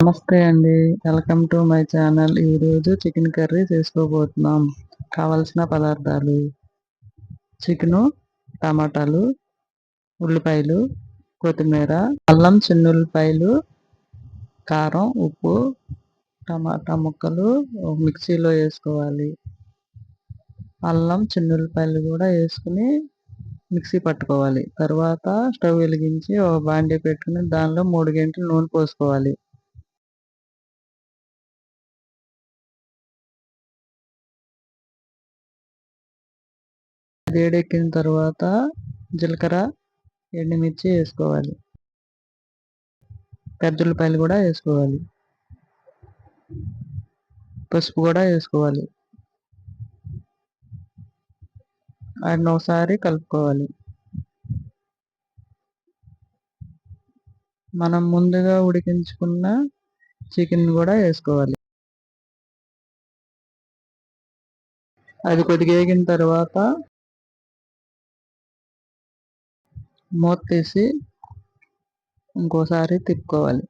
నమస్తే అండి. Welcome to my channel. ఈరోజు చికెన్ కర్రీ చేసుకోబోతున్నాం. కావలసిన పదార్థాలు: చికెను, టమాటాలు, ఉల్లిపాయలు, కొత్తిమీర, అల్లం, చిన్నుల్లిపాయలు, కారం, ఉప్పు, టమాటా ముక్కలు మిక్సీలో వేసుకోవాలి. అల్లం, చిన్నుల్లిపాయలు కూడా వేసుకుని మిక్సీ పట్టుకోవాలి. తర్వాత స్టవ్ వెలిగించి ఒక బాండీ పెట్టుకుని దానిలో 3 గంటలు నూనె పోసుకోవాలి. వేడెక్కిన తర్వాత జీలకర్ర, ఎండుమిర్చి వేసుకోవాలి. పెద్దఉల్లిపాయలు కూడా వేసుకోవాలి. పసుపు కూడా వేసుకోవాలి. వాటిని ఒకసారి కలుపుకోవాలి. మనం ముందుగా ఉడికించుకున్న చికెన్ కూడా వేసుకోవాలి. అది కొద్దిగా వేగిన తర్వాత మూత తీసి ఇంకోసారి తిప్పుకోవాలి.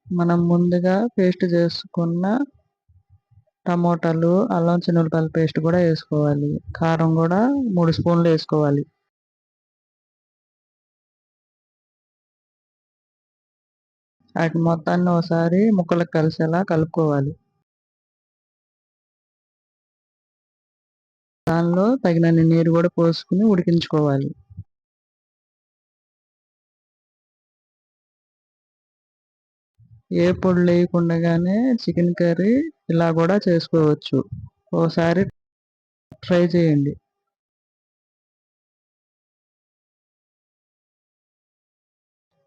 మనం ముందుగా పేస్ట్ చేసుకున్న టమోటాలు, అల్లం చిన్నుల్లిపాయల పేస్ట్ కూడా వేసుకోవాలి. కారం కూడా 3 స్పూన్లు వేసుకోవాలి. వాటి మొత్తాన్ని ఒకసారి ముక్కలకు కలిసేలా కలుపుకోవాలి. దానిలో తగినన్ని నీరు కూడా పోసుకుని ఉడికించుకోవాలి. ఏ పొడులు వేయకుండానే చికెన్ కర్రీ ఇలా కూడా చేసుకోవచ్చు. ఓసారి ట్రై చేయండి.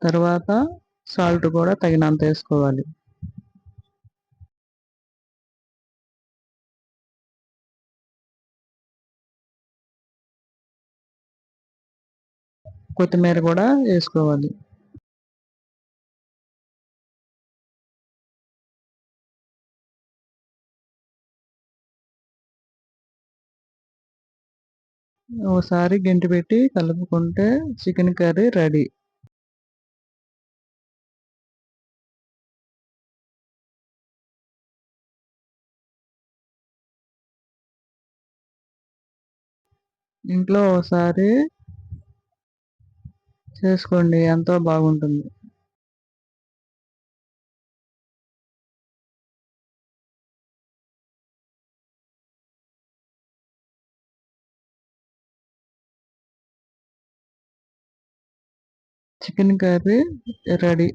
తర్వాత సాల్ట్ కూడా తగినంత వేసుకోవాలి. కొత్తిమీర కూడా వేసుకోవాలి. ఓసారి గెంటి పెట్టి కలుపుకుంటే చికెన్ కర్రీ రెడీ. ఇంట్లో ఒకసారి చేసుకోండి, ఎంతో బాగుంటుంది. Chicken curry ready.